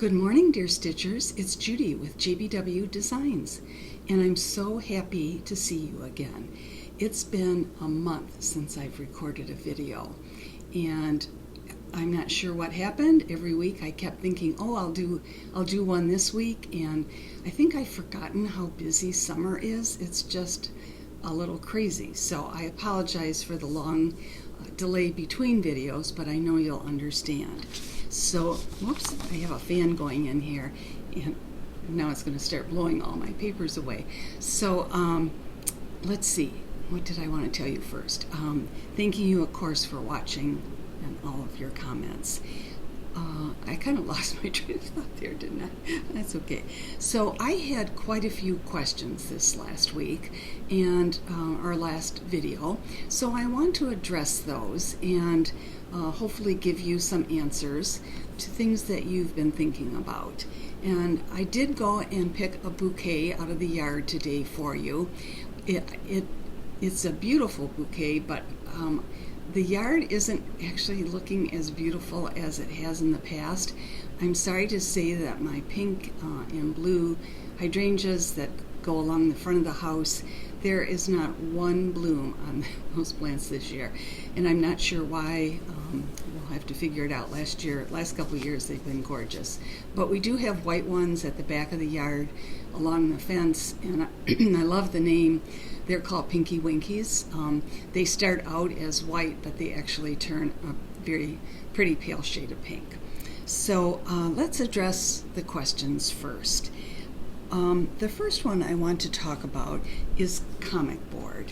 Good morning, dear Stitchers. It's Judy with JBW Designs, and I'm so happy to see you again. It's been a month since I've recorded a video, and I'm not sure what happened. Every week I kept thinking, oh, I'll do one this week, and I think I've forgotten how busy summer is. It's just a little crazy, so I apologize for the long delay between videos, but I know you'll understand. So, whoops, I have a fan going in here, and now it's going to start blowing all my papers away. So, let's see, what did I want to tell you first? Thanking you, of course, for watching and all of your comments. I kind of lost my train of thought there, didn't I? That's okay. So I had quite a few questions this last week and our last video. So I want to address those and hopefully give you some answers to things that you've been thinking about. And I did go and pick a bouquet out of the yard today for you. It's a beautiful bouquet, but the yard isn't actually looking as beautiful as it has in the past. I'm sorry to say that my pink and blue hydrangeas that go along the front of the house, there is not one bloom on those plants this year, and I'm not sure why. We'll have to figure it out. Last couple of years they've been gorgeous, but we do have white ones at the back of the yard along the fence, and I love the name. They're called Pinky Winkies. They start out as white, but they actually turn a very pretty pale shade of pink. So let's address the questions first. The first one I want to talk about is comic board.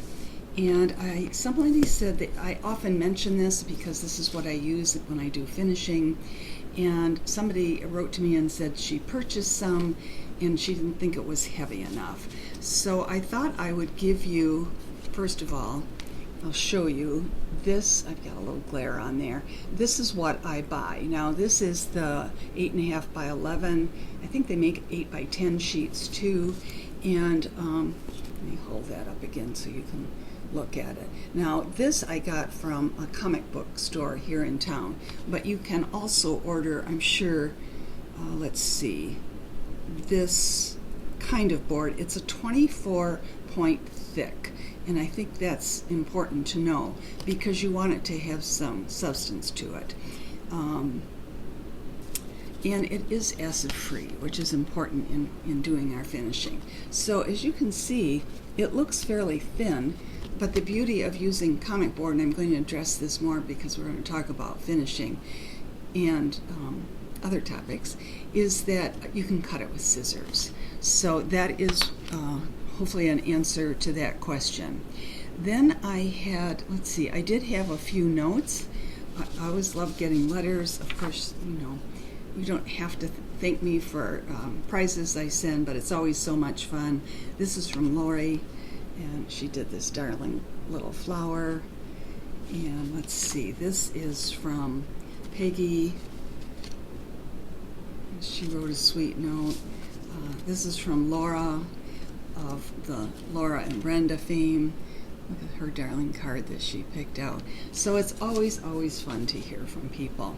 And somebody said that I often mention this because this is what I use when I do finishing. And somebody wrote to me and said she purchased some and she didn't think it was heavy enough. So I thought I would give you, first of all, I'll show you this. I've got a little glare on there. This is what I buy. Now this is the 8.5 by 11. I think they make 8 by 10 sheets too. And let me hold that up again so you can look at it. Now this I got from a comic book store here in town, but you can also order, I'm sure, let's see, this kind of board. It's a 24 point thick, and I think that's important to know because you want it to have some substance to it. And it is acid free, which is important in doing our finishing. So as you can see, it looks fairly thin, but the beauty of using comic board, and I'm going to address this more because we're going to talk about finishing and other topics, is that you can cut it with scissors. So that is hopefully an answer to that question. Then I had, let's see, I did have a few notes. I always love getting letters. Of course, you don't have to thank me for prizes I send, but it's always so much fun. This is from Lori, and she did this darling little flower. And let's see, this is from Peggy. She wrote a sweet note. This is from Laura of the Laura and Brenda fame. Look at her darling card that she picked out. So it's always fun to hear from people.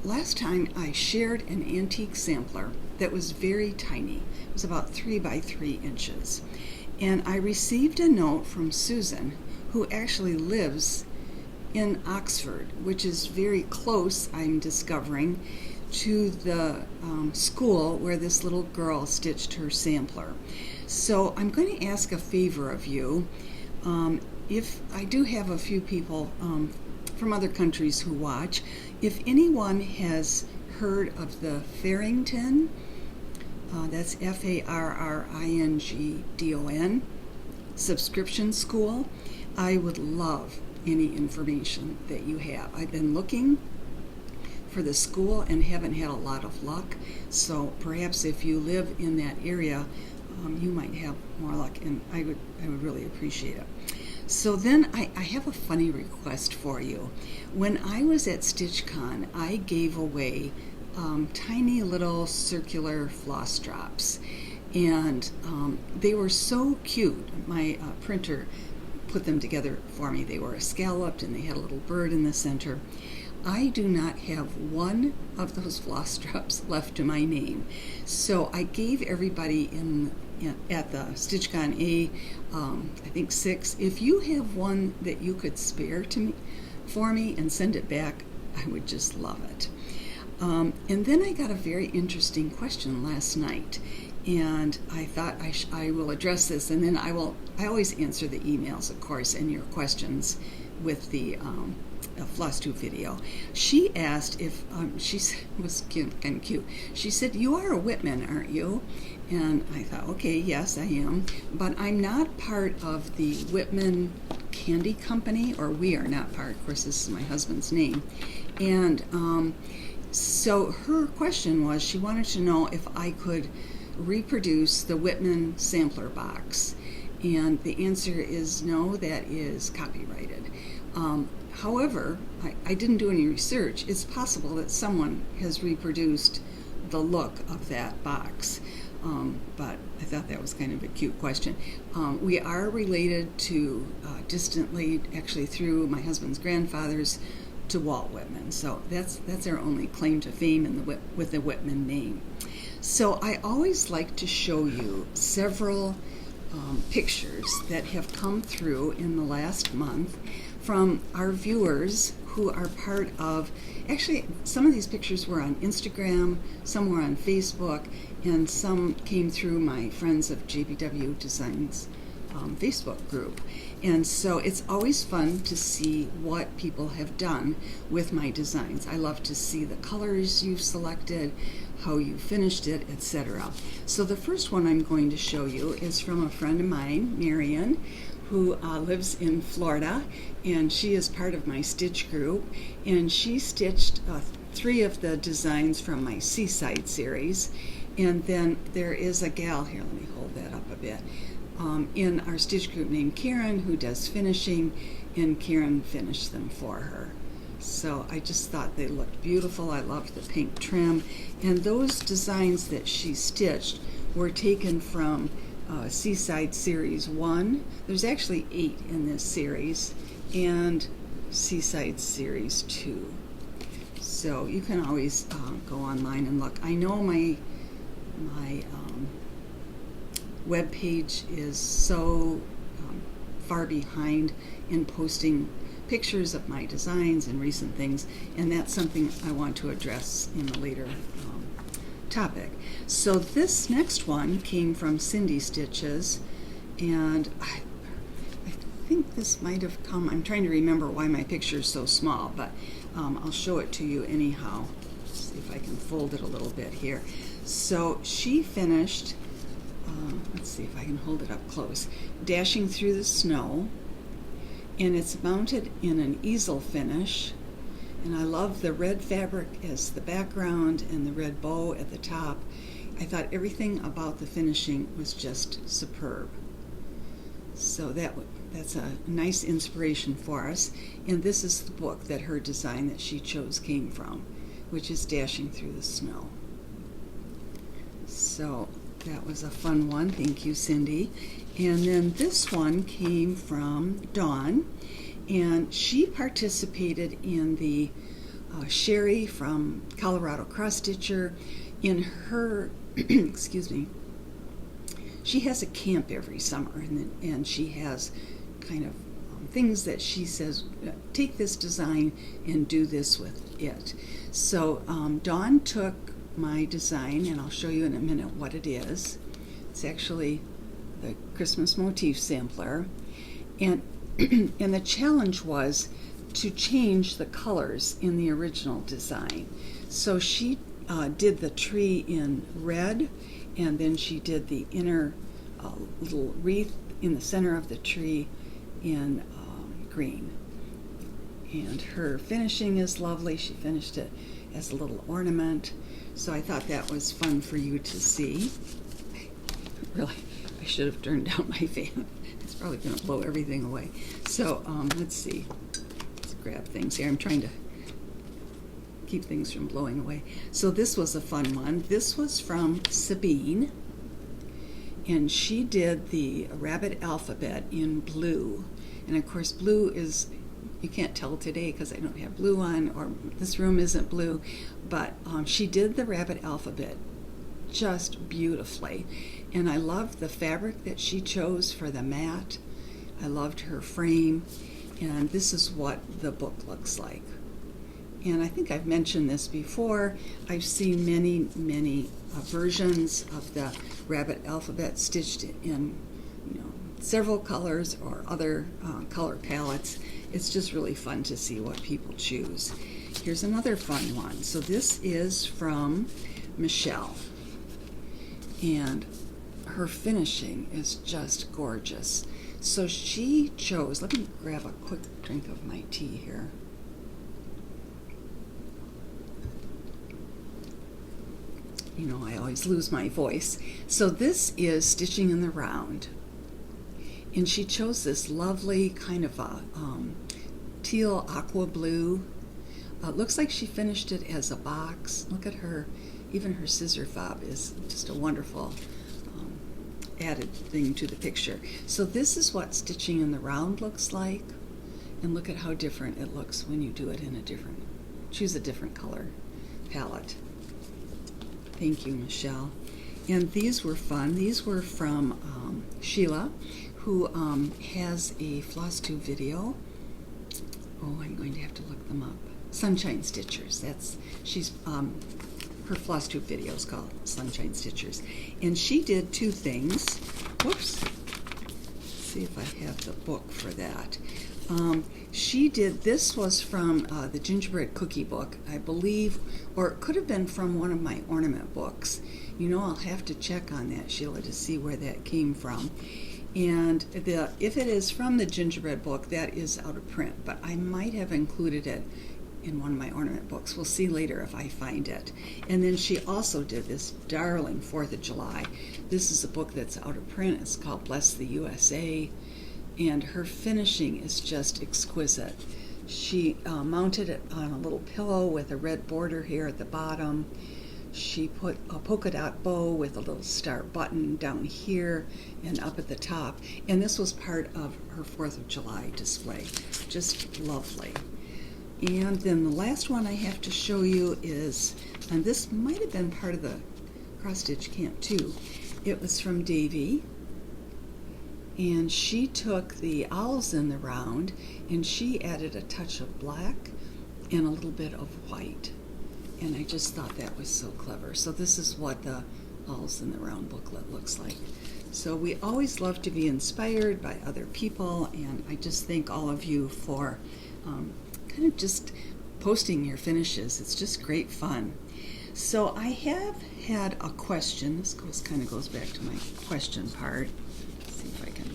Last time I shared an antique sampler that was very tiny. It was about 3 by 3 inches. And I received a note from Susan, who actually lives in Oxford, which is very close, I'm discovering, to the school where this little girl stitched her sampler. So I'm going to ask a favor of you. If I do have a few people from other countries who watch, if anyone has heard of the Farrington, that's Farringdon, subscription school, I would love any information that you have. I've been looking for the school and haven't had a lot of luck, so perhaps if you live in that area, you might have more luck, and I would really appreciate it. So then I have a funny request for you. When I was at StitchCon, I gave away tiny little circular floss drops, and they were so cute. My printer put them together for me. They were scalloped and they had a little bird in the center. I do not have one of those floss drops left to my name. So I gave everybody at the StitchCon A, I think 6, if you have one that you could spare for me and send it back, I would just love it. And then I got a very interesting question last night, and I thought I will address this, and then I always answer the emails, of course, and your questions with the floss tube video. She asked if she was kind of cute. She said, "You are a Whitman, aren't you?" And I thought, okay, yes, I am, but I'm not part of the Whitman Candy Company, or we are not part. Of course, this is my husband's name, and so her question was, she wanted to know if I could reproduce the Whitman sampler box, and the answer is no, that is copyrighted. However, I didn't do any research. It's possible that someone has reproduced the look of that box, but I thought that was kind of a cute question. We are related to distantly, actually through my husband's grandfathers, to Walt Whitman. So that's our only claim to fame with the Whitman name. So I always like to show you several pictures that have come through in the last month from our viewers who are part of, actually some of these pictures were on Instagram, some were on Facebook, and some came through my Friends of JBW Designs Facebook group. And so it's always fun to see what people have done with my designs. I love to see the colors you've selected, how you finished it, etc. So the first one I'm going to show you is from a friend of mine, Marion, who lives in Florida, and she is part of my stitch group, and she stitched 3 of the designs from my Seaside series. And then there is a gal here, let me hold that up a bit, in our stitch group named Karen, who does finishing, and Karen finished them for her. So I just thought they looked beautiful. I loved the pink trim, and those designs that she stitched were taken from Seaside Series 1. There's actually 8 in this series, and Seaside Series 2. So you can always go online and look. I know my web page is so far behind in posting pictures of my designs and recent things, and that's something I want to address in a later topic. So this next one came from Cindy Stitches, and I think this might have come, I'm trying to remember why my picture is so small, but I'll show it to you anyhow. See if I can fold it a little bit here. So she finished, let's see if I can hold it up close, Dashing Through the Snow, and it's mounted in an easel finish, and I love the red fabric as the background and the red bow at the top. I thought everything about the finishing was just superb. So that's a nice inspiration for us, and this is the book that her design that she chose came from, which is Dashing Through the Snow. So that was a fun one. Thank you, Cindy. And then this one came from Dawn, and she participated in the Sherry from Colorado Cross Stitcher. In her, excuse me, she has a camp every summer, and she has kind of things that she says, take this design and do this with it. So Dawn took my design, and I'll show you in a minute what it is. It's actually the Christmas Motif sampler, and and the challenge was to change the colors in the original design. So she did the tree in red, and then she did the inner little wreath in the center of the tree in green. And her finishing is lovely. She finished it as a little ornament. So I thought that was fun for you to see. Really, I should have turned down my fan. It's probably going to blow everything away. So let's see. Let's grab things here. I'm trying to keep things from blowing away. So this was a fun one. This was from Sabine, and she did the rabbit alphabet in blue. And of course, blue is you can't tell today because I don't have blue on, or this room isn't blue, but she did the rabbit alphabet just beautifully. And I loved the fabric that she chose for the mat. I loved her frame, and this is what the book looks like. And I think I've mentioned this before. I've seen many versions of the rabbit alphabet stitched in, several colors or other color palettes. It's just really fun to see what people choose. Here's another fun one. So this is from Michelle, and her finishing is just gorgeous. So she chose, let me grab a quick drink of my tea here. I always lose my voice. So this is Stitching in the Round. And she chose this lovely kind of a teal aqua blue. Looks like she finished it as a box. Look at her, even her scissor fob is just a wonderful added thing to the picture. So this is what Stitching in the Round looks like. And look at how different it looks when you do it in choose a different color palette. Thank you, Michelle. And these were fun. These were from Sheila, who has a floss tube video. Oh, I'm going to have to look them up. Sunshine Stitchers. Her floss tube video is called Sunshine Stitchers. And she did two things. Whoops. Let's see if I have the book for that. This was from the Gingerbread Cookie book, I believe, or it could have been from one of my ornament books. I'll have to check on that, Sheila, to see where that came from. And if it is from the Gingerbread book, that is out of print, but I might have included it in one of my ornament books. We'll see later if I find it. And then she also did this darling 4th of July. This is a book that's out of print. It's called Bless the USA. And her finishing is just exquisite. She mounted it on a little pillow with a red border here at the bottom. She put a polka dot bow with a little star button down here and up at the top. And this was part of her 4th of July display. Just lovely. And then the last one I have to show you is, and this might have been part of the cross stitch camp too. It was from Davy. And she took the owls in the round and she added a touch of black and a little bit of white. And I just thought that was so clever. So this is what the Owls in the Round booklet looks like. So we always love to be inspired by other people, and I just thank all of you for kind of just posting your finishes. It's just great fun. So I have had a question. This kind of goes back to my question part. Let's see if I can.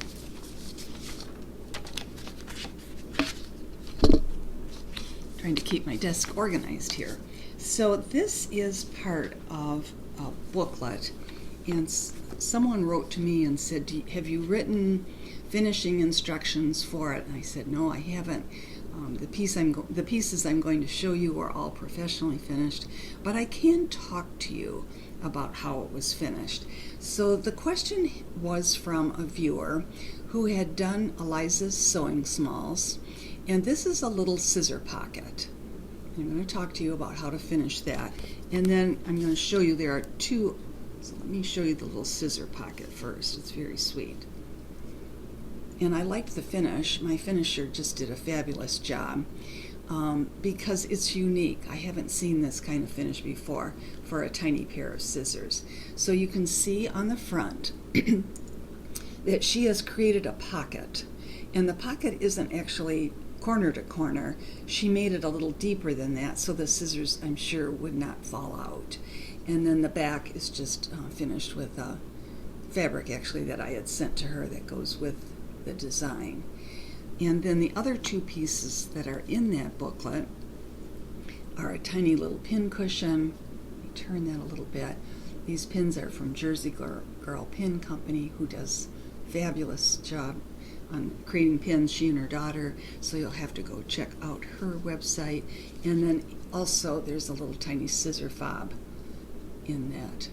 Trying to keep my desk organized here. So this is part of a booklet, and someone wrote to me and said, have you written finishing instructions for it? And I said, no, I haven't. The pieces I'm going to show you are all professionally finished, but I can talk to you about how it was finished. So the question was from a viewer who had done Eliza's Sewing Smalls, and this is a little scissor pocket. I'm going to talk to you about how to finish that, and then I'm going to show you there are two. So let me show you the little scissor pocket first. It's very sweet. And I like the finish. My finisher just did a fabulous job because it's unique. I haven't seen this kind of finish before for a tiny pair of scissors. So you can see on the front that she has created a pocket, and the pocket isn't actually corner to corner. She made it a little deeper than that so the scissors, I'm sure, would not fall out. And then the back is just finished with fabric actually that I had sent to her that goes with the design. And then the other two pieces that are in that booklet are a tiny little pin cushion. Let me turn that a little bit. These pins are from Jersey Girl Pin Company, who does a fabulous job on creating pins, she and her daughter, so you'll have to go check out her website. And then also there's a little tiny scissor fob in that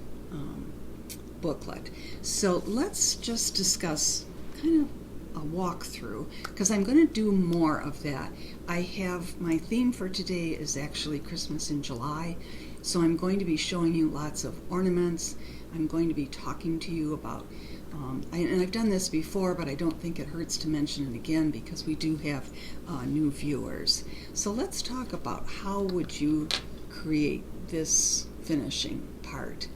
booklet. So let's just discuss kind of a walkthrough, because I'm going to do more of that. I have, my theme for today is actually Christmas in July, so I'm going to be showing you lots of ornaments. I'm going to be talking to you about, and I've done this before, but I don't think it hurts to mention it again because we do have new viewers. So let's talk about how would you create this finishing part.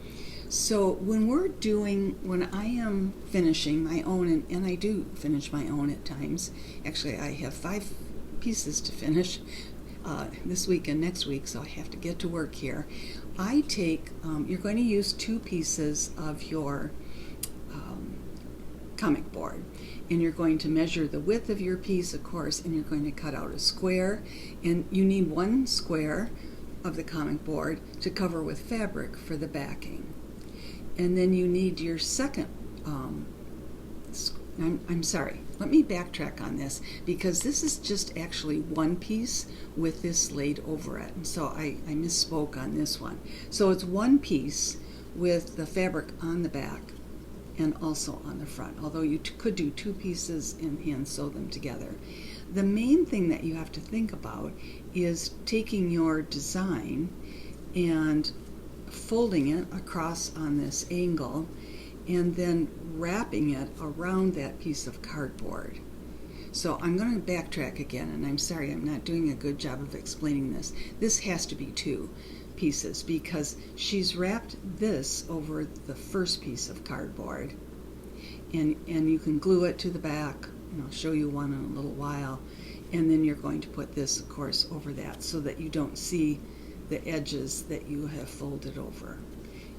So when I am finishing my own, and I do finish my own at times, actually I have 5 pieces to finish this week and next week, so I have to get to work here. I take, you're going to use 2 pieces of your comic board, and you're going to measure the width of your piece, of course, and you're going to cut out a square, and you need 1 square of the comic board to cover with fabric for the backing. And then you need your second, I'm sorry, let me backtrack on this, because this is just actually 1 piece with this laid over it, and so I misspoke on this one. So it's 1 piece with the fabric on the back and also on the front, although you could do 2 pieces and hand sew them together. The main thing that you have to think about is taking your design and folding it across on this angle and then wrapping it around that piece of cardboard. So I'm going to backtrack again, and I'm sorry I'm not doing a good job of explaining this. This has to be 2 pieces because she's wrapped this over the first piece of cardboard, and you can glue it to the back, and I'll show you one in a little while, and then you're going to put this, of course, over that so that you don't see the edges that you have folded over.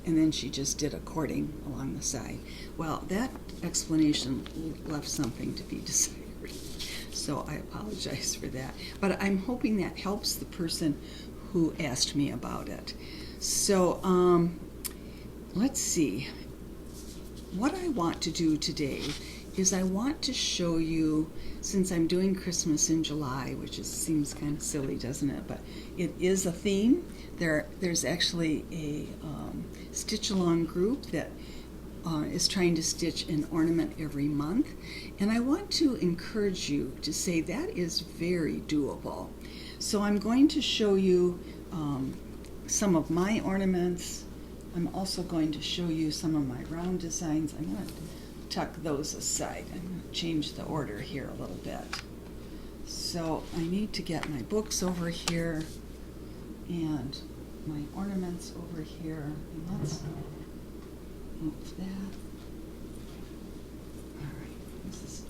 And then she just did a cording along the side. Well, that explanation left something to be desired, so I apologize for that. But I'm hoping that helps the person who asked me about it. So let's see. What I want to do today is I want to show you, since I'm doing Christmas in July, which seems kind of silly, doesn't it? But it is a theme. There's actually a stitch-along group that is trying to stitch an ornament every month, and I want to encourage you to say that is very doable. So I'm going to show you some of my ornaments. I'm also going to show you some of my round designs. I'm going to tuck those aside. I'm going to change the order here a little bit. So I need to get my books over here and my ornaments over here. And let's move that. All right, this is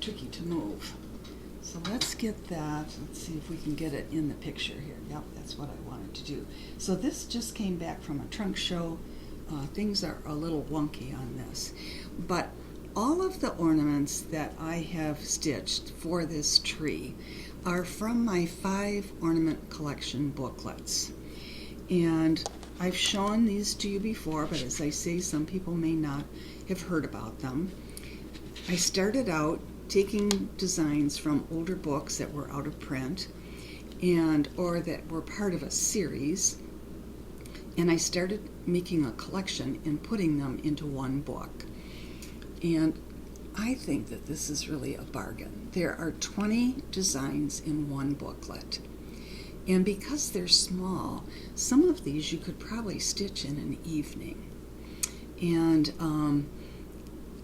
tricky to move. So let's get that. Let's see if we can get it in the picture here. Yep, that's what I wanted to do. So this just came back from a trunk show. Things are a little wonky on this, but all of the ornaments that I have stitched for this tree are from my 5 ornament collection booklets, and I've shown these to you before, but as I say, some people may not have heard about them. I started out taking designs from older books that were out of print or that were part of a series, and I started making a collection and putting them into 1 book. And I think that this is really a bargain. There are 20 designs in 1 booklet. And because they're small, some of these you could probably stitch in an evening. And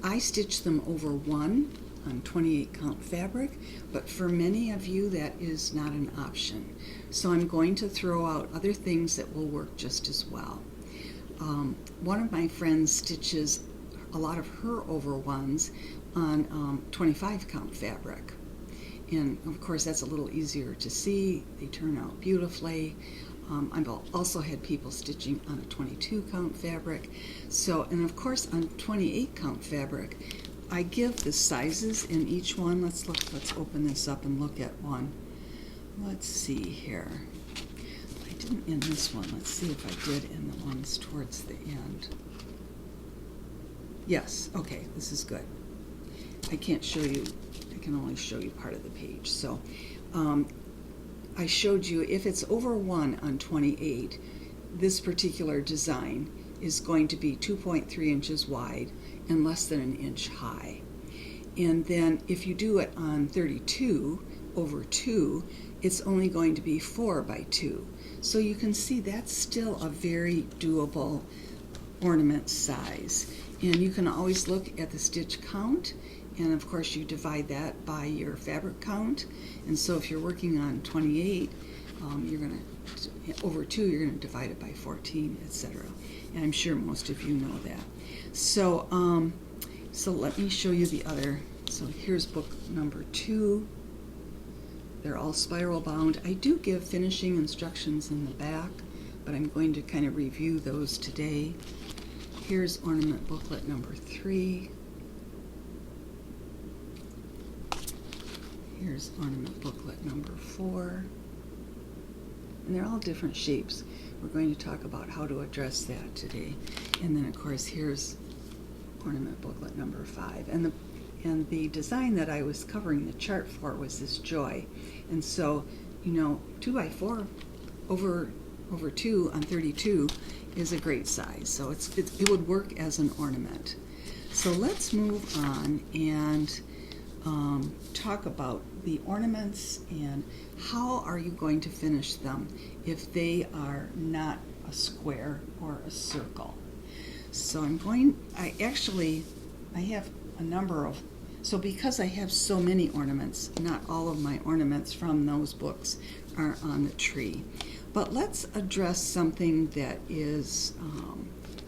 I stitch them over 1 on 28 count fabric, but for many of you that is not an option. So I'm going to throw out other things that will work just as well. One of my friends stitches a lot of her over 1s on 25 count fabric, and of course that's a little easier to see. They turn out beautifully. I've also had people stitching on a 22 count fabric. So, and of course on 28 count fabric I give the sizes in each one. Let's open this up and look at one. Let's see here. I didn't in this one. Let's see if I did in the ones towards the end. Yes, okay, this is good. I can't show you, I can only show you part of the page. So I showed you if it's over 1 on 28, this particular design is going to be 2.3 inches wide and less than 1 inch high. And then if you do it on 32 over 2, it's only going to be 4 by 2. So you can see that's still a very doable ornament size. And you can always look at the stitch count, and of course you divide that by your fabric count. And so if you're working on 28, you're going to, over 2, you're going to divide it by 14, etc. And I'm sure most of you know that. So, so let me show you the other. So here's book number 2. They're all spiral bound. I do give finishing instructions in the back, but I'm going to kind of review those today. Here's ornament booklet number 3. Here's ornament booklet number 4. And they're all different shapes. We're going to talk about how to address that today. And then of course here's ornament booklet number 5. And the design that I was covering the chart for was this joy. And so, you know, 2 by 4 over 2 on 32 is a great size. So it would work as an ornament. So let's move on and talk about the ornaments and how are you going to finish them if they are not a square or a circle. So I have a number of, so because I have so many ornaments, not all of my ornaments from those books are on the tree. But let's address something that is,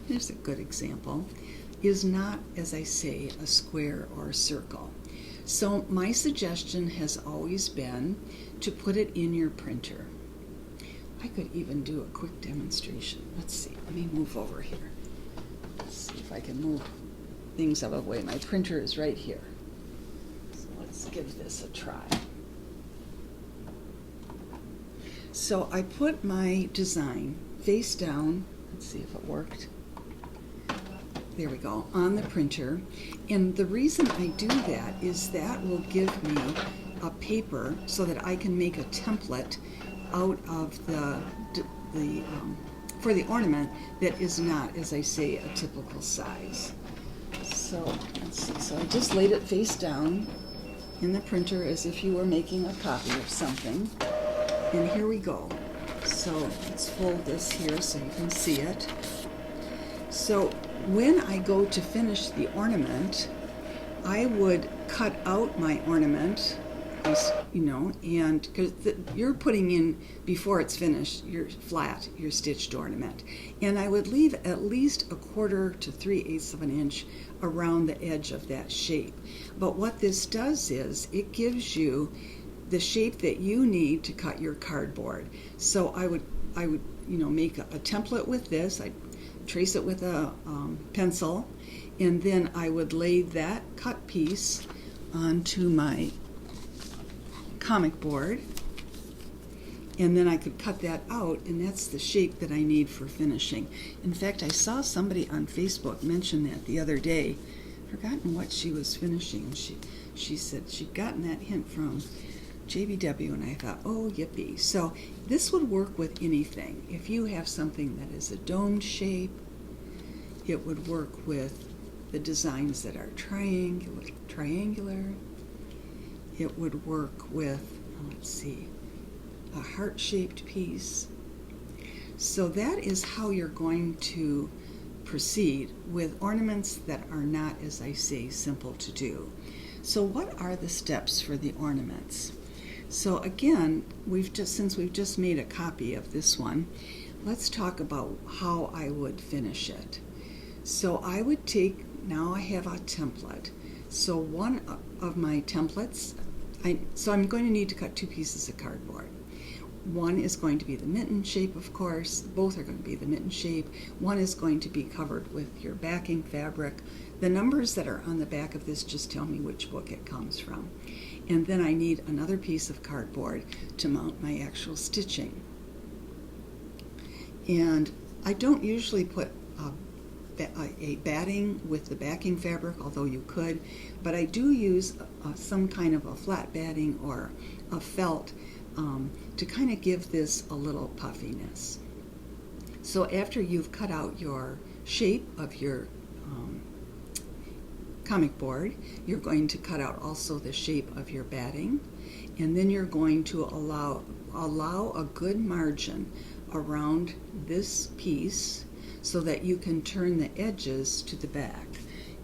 here's a good example, is not, as I say, a square or a circle. So my suggestion has always been to put it in your printer. I could even do a quick demonstration. Let's see, let me move over here. Let's see if I can move things out of the way. My printer is right here. So let's give this a try. So I put my design face down. Let's see if it worked. There we go, on the printer. And the reason I do that is that will give me a paper so that I can make a template out of for the ornament that is not, as I say, a typical size. So let's see, so I just laid it face down in the printer as if you were making a copy of something. And here we go. So let's fold this here so you can see it. So when I go to finish the ornament, I would cut out my ornament, you know, and because you're putting in, before it's finished, your stitched ornament. And I would leave at least 1/4 to 3/8 of an inch around the edge of that shape. But what this does is it gives you the shape that you need to cut your cardboard. So I would you know, make a template with this. I'd trace it with a pencil, and then I would lay that cut piece onto my comic board, and then I could cut that out, and that's the shape that I need for finishing. In fact, I saw somebody on Facebook mention that the other day. Forgotten what she was finishing. She said she'd gotten that hint from JBW, and I thought, oh, yippee. So this would work with anything. If you have something that is a domed shape, it would work with the designs that are triangular. It would work with, let's see, a heart-shaped piece. So that is how you're going to proceed with ornaments that are not, as I say, simple to do. So what are the steps for the ornaments? So again, since we've just made a copy of this one, let's talk about how I would finish it. So I would take, now I have a template. So one of my templates, so I'm going to need to cut 2 pieces of cardboard. One is going to be the mitten shape, of course. Both are going to be the mitten shape. One is going to be covered with your backing fabric. The numbers that are on the back of this just tell me which book it comes from. And then I need another piece of cardboard to mount my actual stitching. And I don't usually put a batting with the backing fabric, although you could, but I do use some kind of a flat batting or a felt to kind of give this a little puffiness. So after you've cut out your shape of your comic board. You're going to cut out also the shape of your batting, and then you're going to allow a good margin around this piece so that you can turn the edges to the back.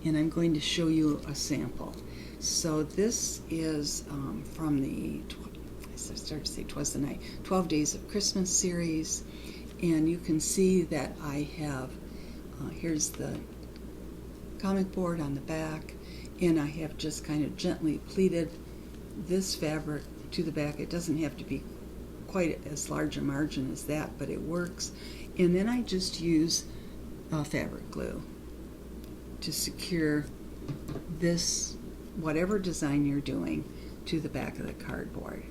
And I'm going to show you a sample. So this is from the, I started to say 'Twas the Night, 12 Days of Christmas series, and you can see that I have, here's the comic board on the back, and I have just kind of gently pleated this fabric to the back. It doesn't have to be quite as large a margin as that, but it works. And then I just use fabric glue to secure this, whatever design you're doing, to the back of the cardboard.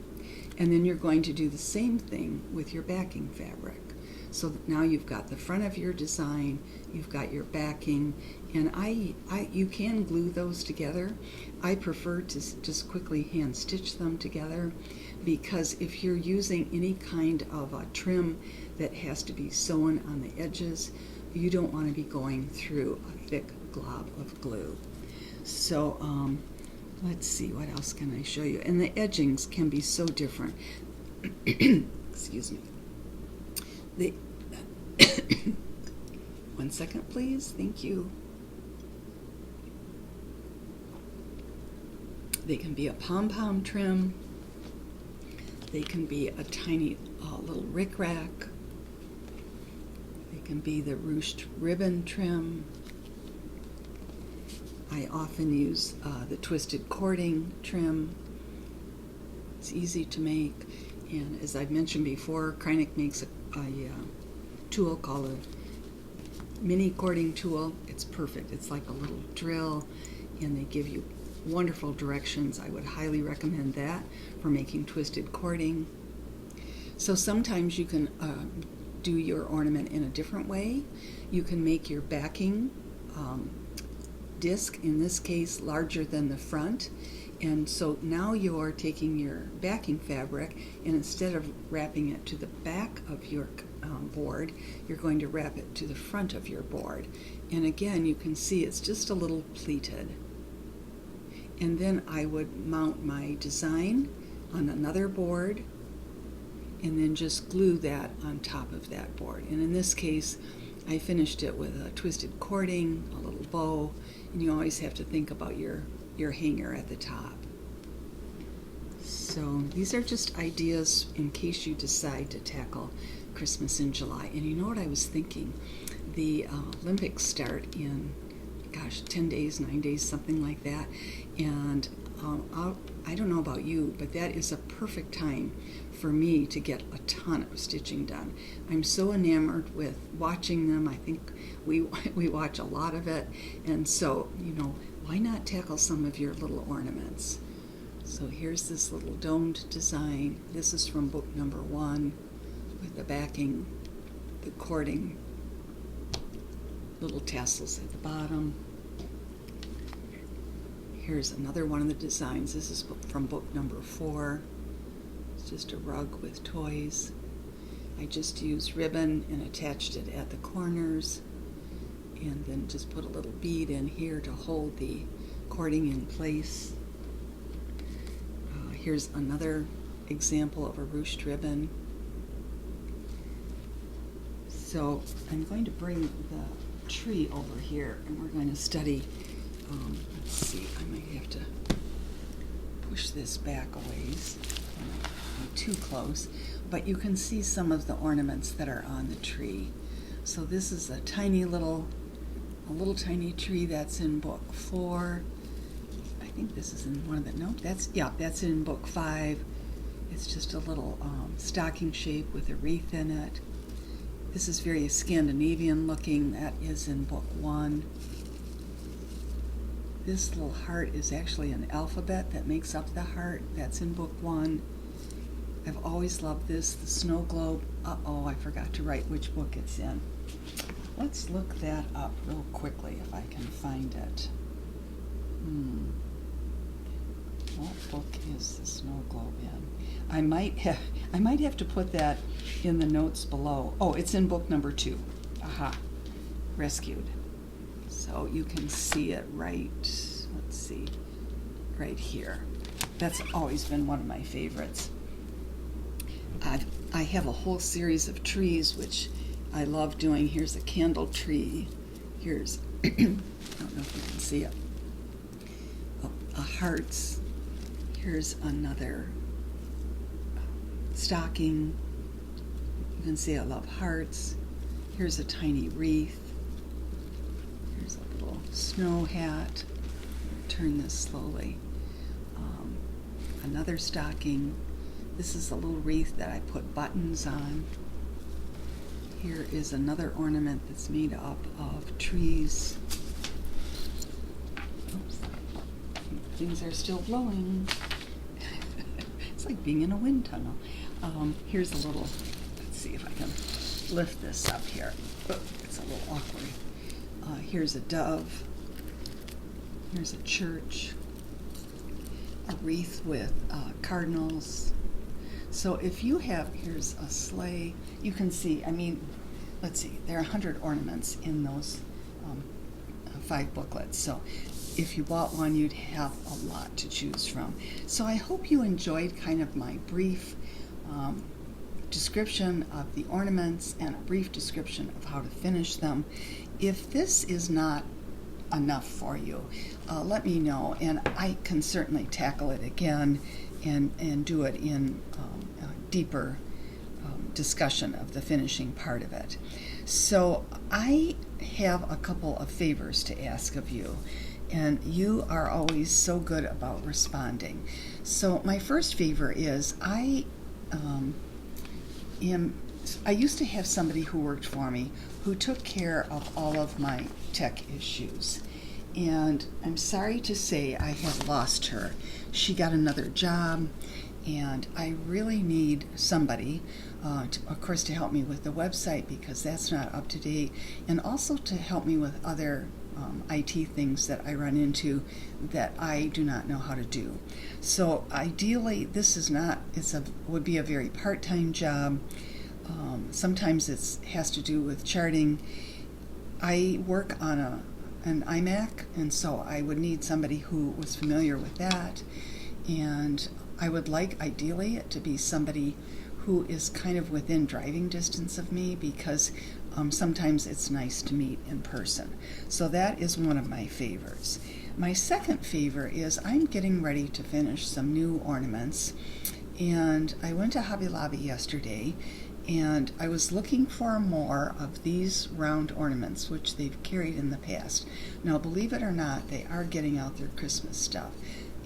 And then you're going to do the same thing with your backing fabric. So now you've got the front of your design, you've got your backing, and you can glue those together. I prefer to just quickly hand stitch them together, because if you're using any kind of a trim that has to be sewn on the edges, you don't want to be going through a thick glob of glue. So let's see, what else can I show you? And the edgings can be so different. Excuse me. One second, please. Thank you. They can be a pom-pom trim. They can be a tiny little rick-rack. They can be the ruched ribbon trim. I often use the twisted cording trim. It's easy to make, and as I've mentioned before, Kreinik makes a tool called a mini cording tool. It's perfect. It's like a little drill, and they give you wonderful directions. I would highly recommend that for making twisted cording. So sometimes you can do your ornament in a different way. You can make your backing disc, in this case, larger than the front. And so now you're taking your backing fabric, and instead of wrapping it to the back of your board, you're going to wrap it to the front of your board. And again, you can see it's just a little pleated. And then I would mount my design on another board, and then just glue that on top of that board. And in this case, I finished it with a twisted cording, a little bow, and you always have to think about your hanger at the top. So these are just ideas in case you decide to tackle Christmas in July. And you know what I was thinking? The Olympics start in, 10 days, 9 days, something like that. And I don't know about you, but that is a perfect time for me to get a ton of stitching done. I'm so enamored with watching them. I think we watch a lot of it. And so, why not tackle some of your little ornaments? So here's this little domed design. This is from book number 1 with the backing, the cording, little tassels at the bottom. Here's another one of the designs. This is from book number 4. It's just a rug with toys. I just used ribbon and attached it at the corners, and then just put a little bead in here to hold the cording in place. Here's another example of a ruched ribbon. So I'm going to bring the tree over here, and we're going to study. Let's see, I might have to push this back a ways. Not too close, but you can see some of the ornaments that are on the tree. So this is a little tiny tree that's in book 4. I think this is in one of the, that's in book 5. It's just a little stocking shape with a wreath in it. This is very Scandinavian looking. That is in book 1. This little heart is actually an alphabet that makes up the heart. That's in book 1. I've always loved this, the snow globe. Uh-oh, I forgot to write which book it's in. Let's look that up real quickly if I can find it. What book is the snow globe in? I might have to put that in the notes below. Oh, it's in book number 2. Aha, Rescued. So you can see it right see, right here. That's always been one of my favorites. I have a whole series of trees which I love doing. Here's a candle tree. Here's, I don't know if you can see it, a hearts. Here's another stocking. You can see I love hearts. Here's a tiny wreath. Here's a little snow hat. Turn this slowly. Another stocking. This is a little wreath that I put buttons on. Here is another ornament that's made up of trees. Oops. Things are still blowing. It's like being in a wind tunnel. Here's a little, let's see if I can lift this up here. Oh, it's a little awkward. Here's a dove. Here's a church. A wreath with cardinals. So if you have, here's a sleigh, you can see, I mean, let's see, there are 100 ornaments in those 5 booklets. So if you bought one, you'd have a lot to choose from. So I hope you enjoyed kind of my brief description of the ornaments and a brief description of how to finish them. If this is not enough for you, let me know, and I can certainly tackle it again and do it in a deeper discussion of the finishing part of it. So I have a couple of favors to ask of you, and you are always so good about responding. So my first favor is I used to have somebody who worked for me who took care of all of my tech issues. And I'm sorry to say I have lost her. She got another job, and I really need somebody, of course, to help me with the website because that's not up to date, and also to help me with other IT things that I run into that I do not know how to do. So ideally, this is not, would be a very part-time job. Sometimes it has to do with charting. I work on an iMac, and so I would need somebody who was familiar with that, and I would like ideally it to be somebody who is kind of within driving distance of me because sometimes it's nice to meet in person. So that is one of my favors. My second favor is I'm getting ready to finish some new ornaments, and I went to Hobby Lobby yesterday and I was looking for more of these round ornaments, which they've carried in the past. Now, believe it or not, they are getting out their Christmas stuff,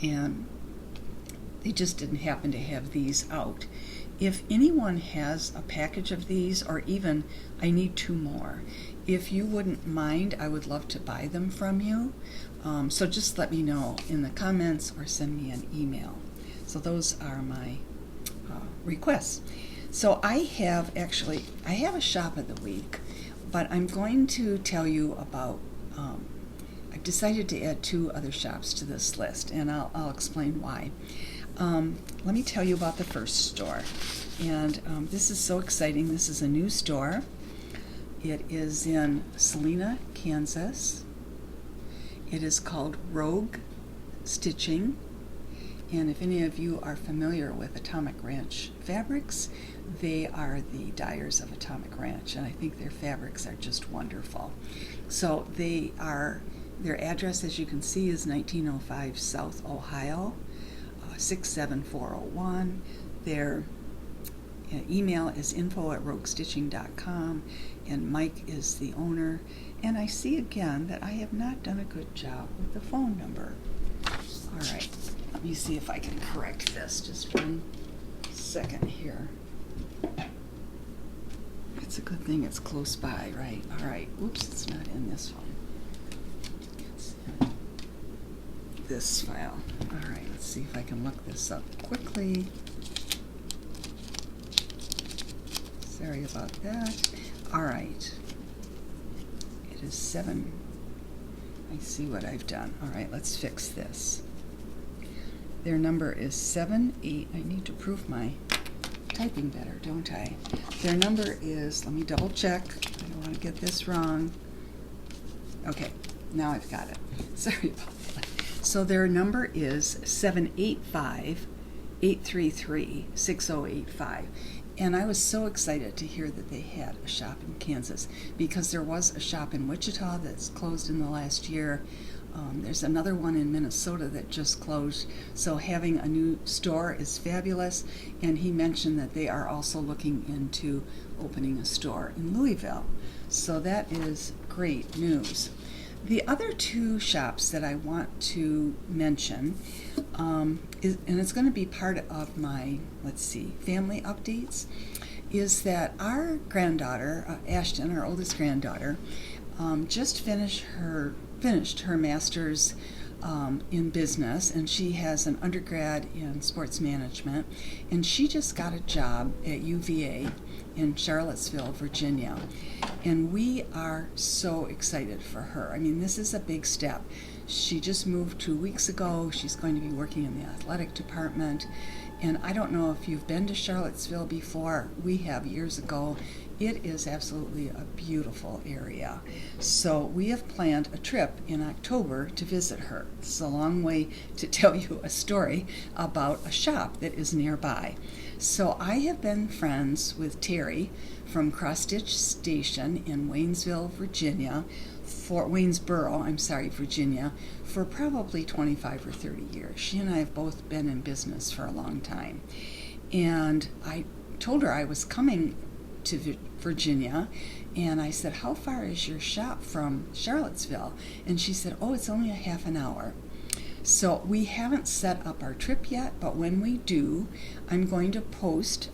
and they just didn't happen to have these out. If anyone has a package of these, or even I need 2 more, if you wouldn't mind, I would love to buy them from you. So just let me know in the comments or send me an email. So those are my requests. So I have a shop of the week, but I'm going to tell you about, I've decided to add 2 other shops to this list, and I'll explain why. Let me tell you about the first store, and this is so exciting. This is a new store. It is in Salina, Kansas. It is called Rogue Stitching, and if any of you are familiar with Atomic Ranch fabrics, they are the dyers of Atomic Ranch, and I think their fabrics are just wonderful. So their address, as you can see, is 1905 South Ohio, 67401. Their email is info@roguestitching.com, and Mike is the owner. And I see again that I have not done a good job with the phone number. All right, let me see if I can correct this. Just 1 second here. It's a good thing it's close by, right? All right, oops, it's not in this one. It's in this file. All right, let's see if I can look this up quickly. Sorry about that. All right. It is 7. I see what I've done. All right, let's fix this. Their number is 78. I need to prove my typing better, don't I? Their number is, let me double check. I don't want to get this wrong. Okay, now I've got it. Sorry about that. So their number is 785-833-6085. And I was so excited to hear that they had a shop in Kansas, because there was a shop in Wichita that's closed in the last year. There's another one in Minnesota that just closed. So having a new store is fabulous. And he mentioned that they are also looking into opening a store in Louisville. So that is great news. The other two shops that I want to mention, and it's going to be part of my, family updates, is that our granddaughter, Ashton, our oldest granddaughter, just finished her master's in business, and she has an undergrad in sports management, and she just got a job at UVA in Charlottesville, Virginia, and we are so excited for her. I mean, this is a big step. She just moved 2 weeks ago. She's going to be working in the athletic department, and I don't know if you've been to Charlottesville before. We have years ago. It is absolutely a beautiful area. So we have planned a trip in October to visit her. It's a long way to tell you a story about a shop that is nearby. So I have been friends with Terry from Cross Stitch Station in Waynesboro, Virginia, for probably 25 or 30 years. She and I have both been in business for a long time. And I told her I was coming to Virginia, and I said, how far is your shop from Charlottesville? And she said, oh, it's only a half an hour. So we haven't set up our trip yet, but when we do, I'm going to post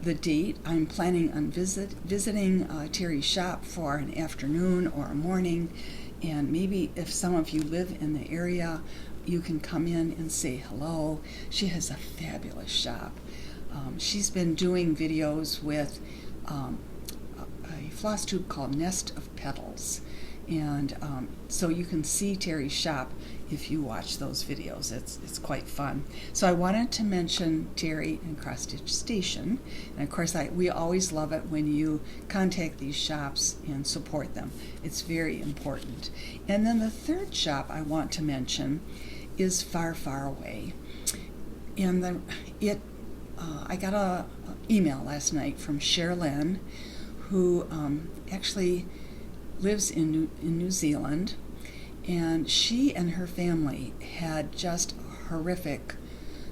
the date. I'm planning on visiting Terry's shop for an afternoon or a morning, and maybe if some of you live in the area, you can come in and say hello. She has a fabulous shop. She's been doing videos with a floss tube called Nest of Petals, and so you can see Terry's shop if you watch those videos. It's quite fun. So I wanted to mention Terry and Cross Stitch Station, and of course we always love it when you contact these shops and support them. It's very important. And then the third shop I want to mention is Far, Far Away, and I got an email last night from Sherelyn, who actually lives in New Zealand, and she and her family had just a horrific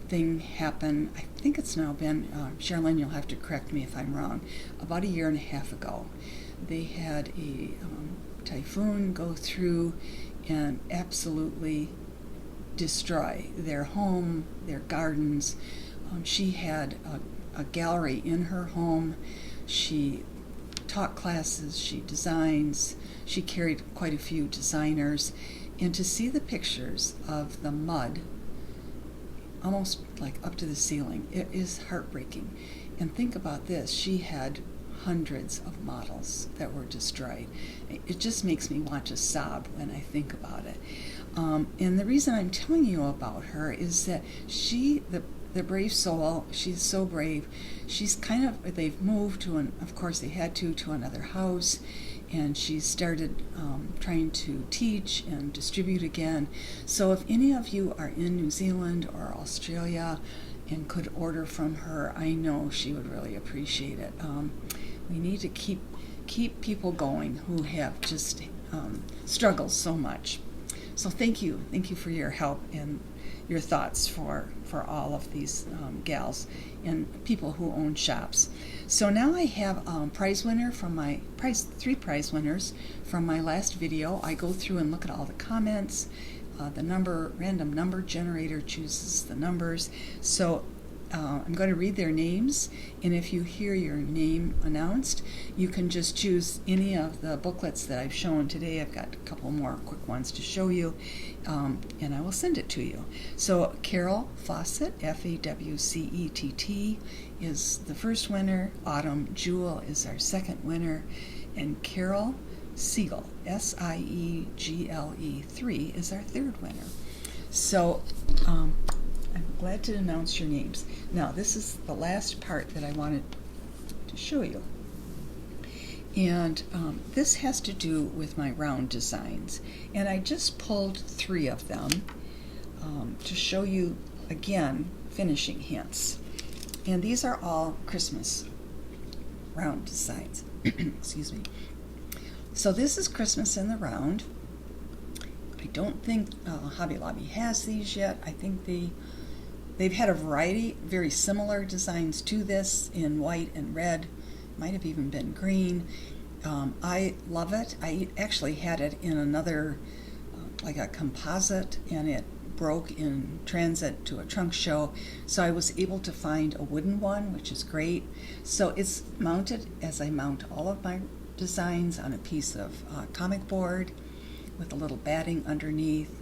thing happen. I think it's now been, Sherelyn, you'll have to correct me if I'm wrong, about a year and a half ago. They had a typhoon go through and absolutely destroy their home, their gardens. She had a gallery in her home. She taught classes, she designs, she carried quite a few designers, and to see the pictures of the mud almost like up to the ceiling, it is heartbreaking. And think about this, she had hundreds of models that were destroyed. It just makes me want to sob when I think about it. And the reason I'm telling you about her is that the brave soul, she's so brave. They've moved of course they had to another house, and she started trying to teach and distribute again. So if any of you are in New Zealand or Australia and could order from her, I know she would really appreciate it. We need to keep people going who have just struggled so much. So thank you for your help and your thoughts for all of these gals and people who own shops. So now I have three prize winners from my last video. I go through and look at all the comments. The random number generator chooses the numbers. So I'm going to read their names, and if you hear your name announced, you can just choose any of the booklets that I've shown today. I've got a couple more quick ones to show you, and I will send it to you. So Carol Fawcett, Fawcett, is the first winner. Autumn Jewel is our second winner, and Carol Siegel, Siegle 3, is our third winner. So I'm glad to announce your names. Now, this is the last part that I wanted to show you. And this has to do with my round designs. And I just pulled 3 of them to show you, again, finishing hints. And these are all Christmas round designs. Excuse me. So this is Christmas in the Round. I don't think Hobby Lobby has these yet. I think they've had a variety, very similar designs to this in white and red. Might have even been green. I love it. I actually had it in another, like a composite, and it broke in transit to a trunk show, so I was able to find a wooden one, which is great. So it's mounted as I mount all of my designs on a piece of comic board with a little batting underneath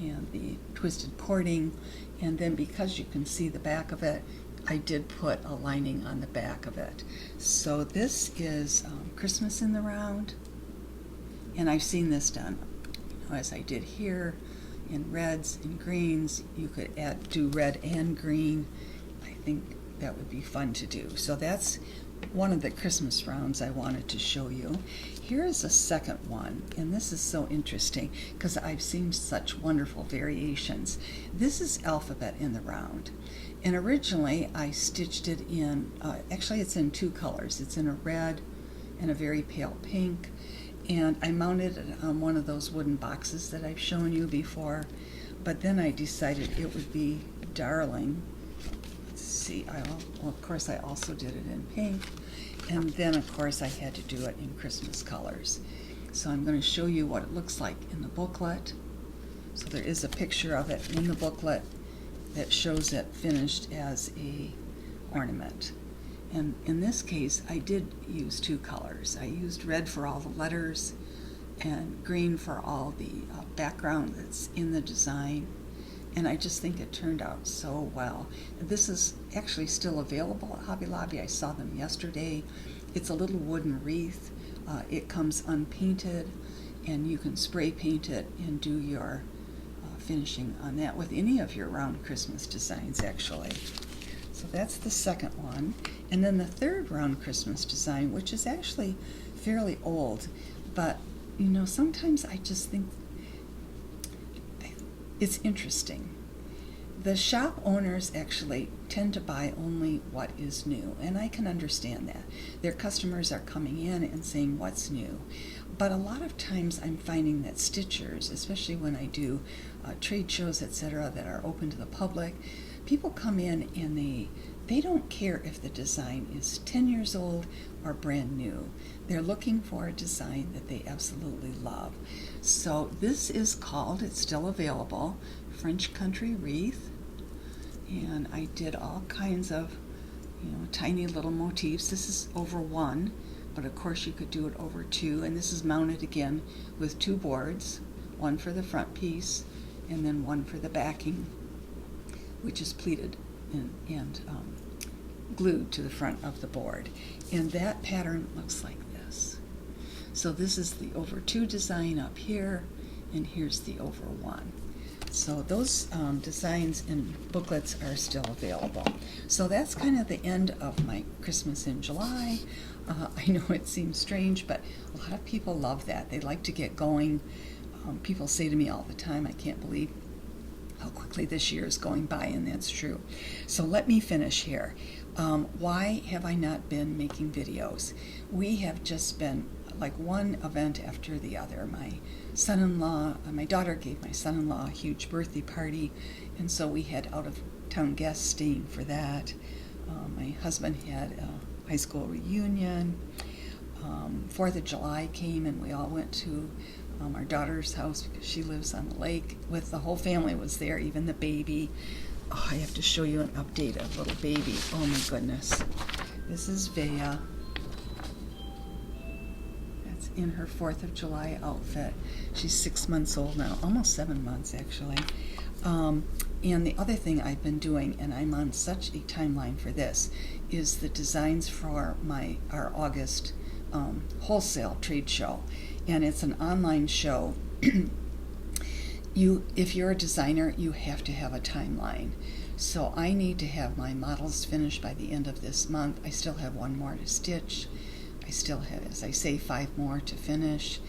and the twisted cording, and then because you can see the back of it, I did put a lining on the back of it. So this is Christmas in the Round, and I've seen this done as I did here in reds and greens. You could do red and green. I think that would be fun to do. So that's one of the Christmas rounds I wanted to show you. Here is a second one, and this is so interesting because I've seen such wonderful variations. This is Alphabet in the Round, and originally I stitched it in, actually it's in 2 colors. It's in a red and a very pale pink, and I mounted it on one of those wooden boxes that I've shown you before, but then I decided it would be darling. Let's see, well, of course I also did it in pink, and then of course I had to do it in Christmas colors. So I'm going to show you what it looks like in the booklet. So there is a picture of it in the booklet that shows it finished as a ornament. And in this case, I did use 2 colors. I used red for all the letters and green for all the background that's in the design. And I just think it turned out so well. This is actually still available at Hobby Lobby. I saw them yesterday. It's a little wooden wreath. It comes unpainted, and you can spray paint it and do your finishing on that with any of your round Christmas designs, actually. So that's the second one. And then the third round Christmas design, which is actually fairly old, but you know, sometimes I just think it's interesting. The shop owners actually tend to buy only what is new, and I can understand that. Their customers are coming in and saying what's new. But a lot of times I'm finding that stitchers, especially when I do trade shows, etc., that are open to the public, people come in and they don't care if the design is 10 years old or brand new. They're looking for a design that they absolutely love. So this is called, it's still available, French Country Wreath. And I did all kinds of, you know, tiny little motifs. This is over 1, but of course you could do it over 2. And this is mounted again with 2 boards, one for the front piece and then one for the backing, which is pleated and glued to the front of the board. And that pattern looks like this. So this is the over 2 design up here, and here's the over 1. So those designs and booklets are still available. So that's kind of the end of my Christmas in July. I know it seems strange, but a lot of people love that. They like to get going. People say to me all the time, I can't believe how quickly this year is going by, and that's true. So let me finish here. Why have I not been making videos? We have just been like one event after the other. My daughter gave my son-in-law a huge birthday party, and so we had out-of-town guests staying for that. My husband had a high school reunion. 4th of July came, and we all went to our daughter's house because she lives on the lake. With the whole family was there, even the baby. Oh, I have to show you an update of little baby. Oh my goodness. This is Vea. That's in her 4th of July outfit. She's 6 months old now, almost 7 months actually. And the other thing I've been doing, and I'm on such a timeline for this, is the designs for our August wholesale trade show. And it's an online show. If you're a designer, you have to have a timeline. So I need to have my models finished by the end of this month. I still have 1 more to stitch. I still have, as I say, 5 more to finish.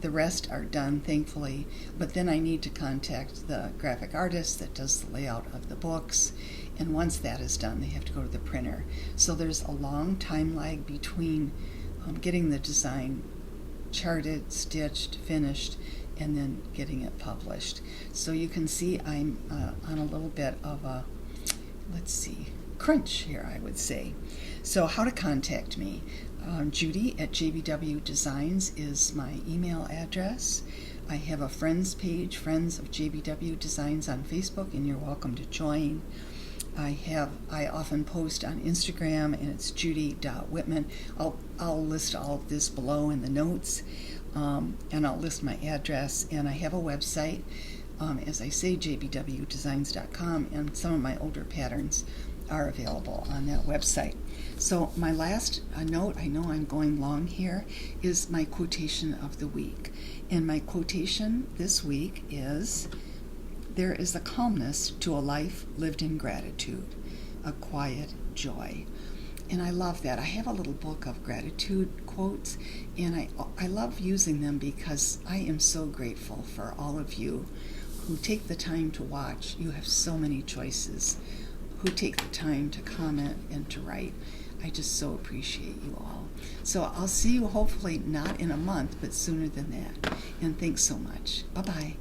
The rest are done, thankfully, but then I need to contact the graphic artist that does the layout of the books, and once that is done, they have to go to the printer. So there's a long time lag between getting the design charted, stitched, finished, and then getting it published. So you can see I'm on a little bit of a, crunch here, I would say. So how to contact me. Judy at JBW Designs is my email address. I have a friends page, Friends of JBW Designs on Facebook, and you're welcome to join. I often post on Instagram, and it's judy.whitman. I'll list all of this below in the notes, and I'll list my address, and I have a website, as I say, jbwdesigns.com, and some of my older patterns are available on that website. So my last note, I know I'm going long here, is my quotation of the week. And my quotation this week is, "There is a calmness to a life lived in gratitude, a quiet joy." And I love that. I have a little book of gratitude quotes, and I love using them because I am so grateful for all of you who take the time to watch. You have so many choices. Who take the time to comment and to write. I just so appreciate you all. So I'll see you hopefully not in a month, but sooner than that. And thanks so much. Bye-bye.